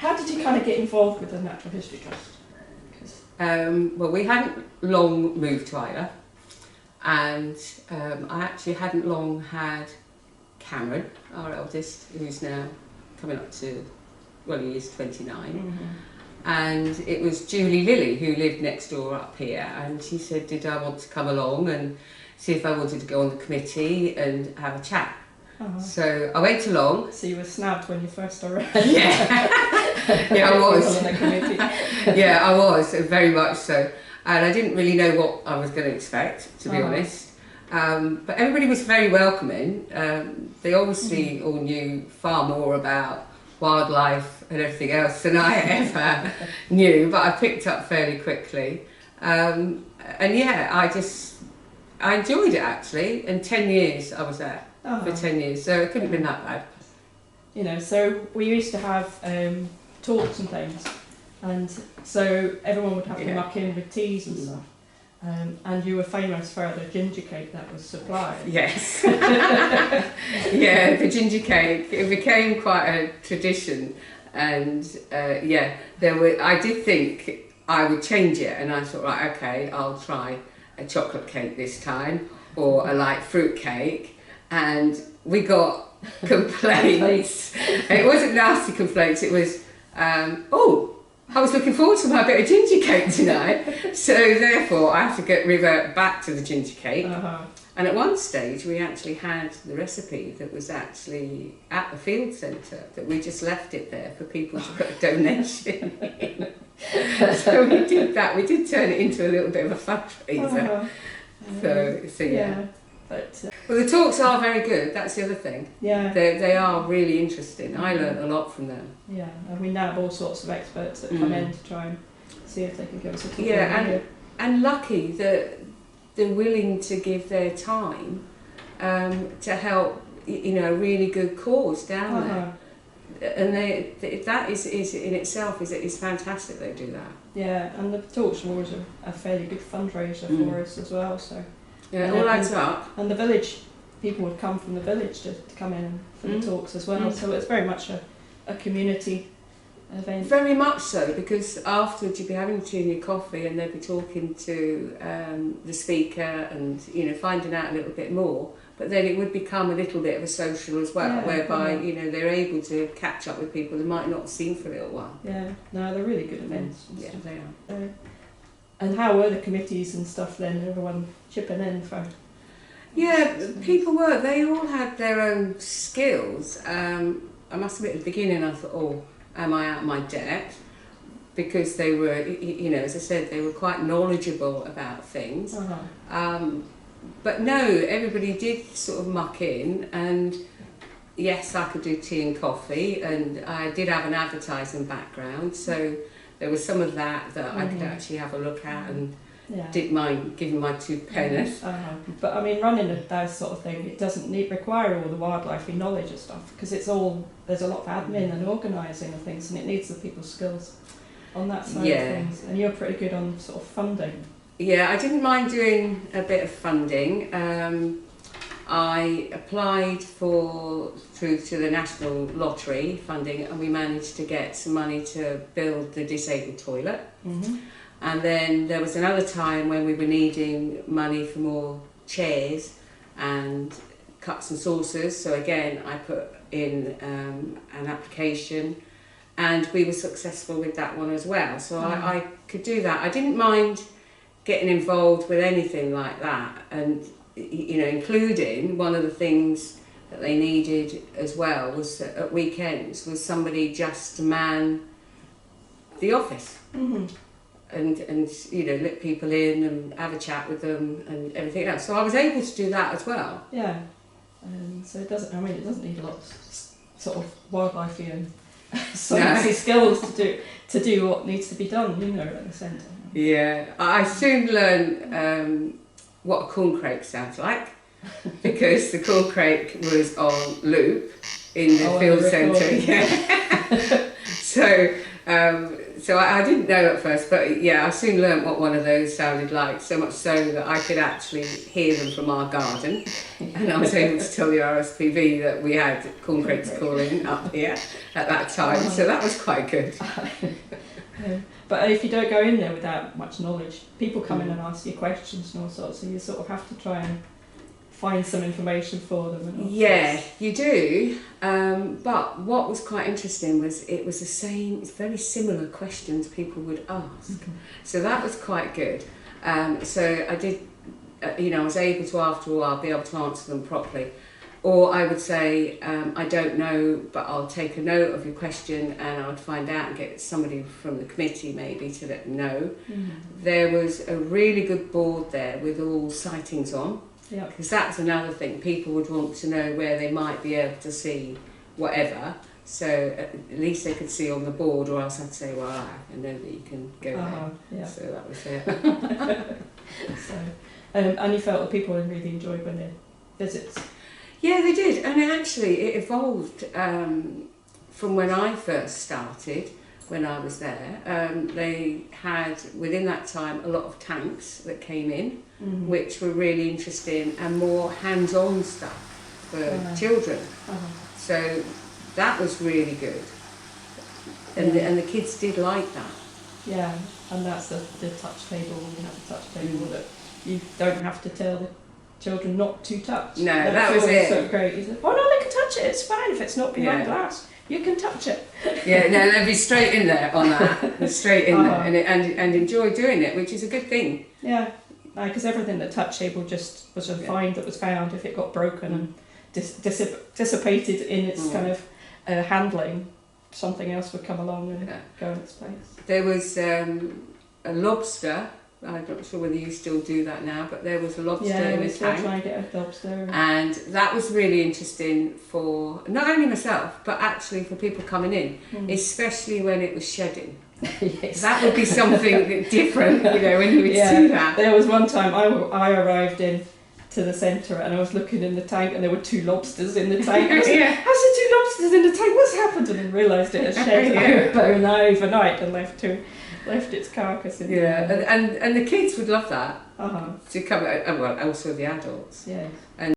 How did you kind of get involved with the Natural History Trust? Well, we hadn't long moved to Isla, and I actually hadn't long had Cameron, our eldest, who's now coming up to, well, he is 29. Mm-hmm. And it was Julie Lilly who lived next door up here, and she said, did I want to come along and see if I wanted to go on the committee and have a chat. So I went along. So you were snapped when you first arrived? Yeah, yeah, I was. On the committee. Yeah, I was, very much so. And I didn't really know what I was going to expect, to be honest. But everybody was very welcoming. They obviously all knew far more about wildlife and everything else than I ever knew, but I picked up fairly quickly. And yeah, I enjoyed it actually, and 10 years I was there. For 10 years, so it couldn't have been that bad. You know, so we used to have talks and things, and so everyone would have to muck in with teas and stuff. And you were famous for the ginger cake that was supplied. Yes. Yeah, the ginger cake. It became quite a tradition, and yeah, I did think I would change it, and I thought, right, okay, I'll try a chocolate cake this time, or a light fruit cake. And we got complaints. It wasn't nasty complaints, it was, oh, I was looking forward to my bit of ginger cake tonight. So therefore I have to revert back to the ginger cake. And at one stage we actually had the recipe that was actually at the field centre, that we just left it there for people to put a donation in. So we did that, we did turn it into a little bit of a fundraiser. So yeah. Well, the talks are very good, that's the other thing. Yeah. They are really interesting. I learned a lot from them. Yeah, and we now have all sorts of experts that come in to try and see if they can give us a talk. Yeah, and lucky that they're willing to give their time to help, you know, a really good cause down there. And that is in itself is fantastic they do that. Yeah, and the talks are always a fairly good fundraiser for us as well, so. Yeah, it all adds up. And the village, people would come from the village to come in for the talks as well, so it's very much a community event. Very much so, because afterwards you'd be having tea and your coffee and they'd be talking to the speaker and, you know, finding out a little bit more, but then it would become a little bit of a social as well, whereby, you know, they're able to catch up with people they might not have seen for a little while. Yeah, no, they're really good events. Yeah, they are. And how were the committees and stuff then? Everyone chipping in for? Yeah, people were. They all had their own skills. I must admit, at the beginning, I thought, oh, am I out of my depth? Because they were, you know, as I said, they were quite knowledgeable about things. But no, everybody did sort of muck in, and yes, I could do tea and coffee, and I did have an advertising background, so there was some of that I could actually have a look at and didn't mind giving my 2 pennies. But I mean, running that sort of thing, it doesn't require all the wildlife knowledge and stuff, because there's a lot of admin and organising and things, and it needs the people's skills on that side of things. And you're pretty good on sort of funding. Yeah, I didn't mind doing a bit of funding. I applied through to the National Lottery funding, and we managed to get some money to build the disabled toilet. And then there was another time when we were needing money for more chairs and cups and saucers. So again, I put in an application, and we were successful with that one as well. So I could do that. I didn't mind getting involved with anything like that, and you know, including one of the things that they needed as well was at weekends was somebody just to man the office. And you know, let people in and have a chat with them and everything else. So I was able to do that as well. Yeah. So it doesn't need a lot of sort of wildlife and skills to do what needs to be done, you know, at the centre. Yeah, I soon learned what a corncrake sounds like, because the corncrake was on loop in the field centre. Yeah. So I didn't know at first, but yeah, I soon learnt what one of those sounded like, so much so that I could actually hear them from our garden. And I was able to tell the RSPB that we had corn crakes calling up here at that time, so that was quite good. But if you don't go in there without much knowledge, people come in and ask you questions and all sorts, so you sort of have to try and find some information for them. And all sorts. You do. But what was quite interesting was it was the same, it's very similar questions people would ask. Okay. So that was quite good. So I did, I was able to, after a while, be able to answer them properly. Or I would say, I don't know, but I'll take a note of your question and I would find out and get somebody from the committee maybe to let them know. There was a really good board there with all sightings on, because that's another thing. People would want to know where they might be able to see whatever, so at least they could see on the board, or else I'd say, well, I know that you can go there. Yeah. So that was it. So, and you felt that people really enjoyed when they visits? Yeah, they did, and it evolved from when I first started, when I was there. They had, within that time, a lot of tanks that came in, which were really interesting and more hands-on stuff for children. So that was really good, and the kids did like that. Yeah, and that's the touch table. We have a touch table that you don't have to tell the children not to touch. No, that was it. So great. You said, oh no, they can touch it. It's fine if it's not behind glass. You can touch it. Yeah, no, they'd be straight in there on that, straight in there, and enjoy doing it, which is a good thing. Yeah, because everything that touch table just was a find that was found. If it got broken and dissipated in its kind of handling, something else would come along and go in its place. There was a lobster. I'm not sure whether you still do that now, but there was a lobster in a tank. Try and get a lobster. And that was really interesting for not only myself, but actually for people coming in, especially when it was shedding. Yes. That would be something different, when you would see that. There was one time I arrived in to the centre and I was looking in the tank and there were 2 lobsters in the tank. I was like, how's the 2 lobsters in the tank? What's happened? And then realised it had shed overnight and left its carcass in there. And the kids would love that, to come, well, also the adults. Yeah. And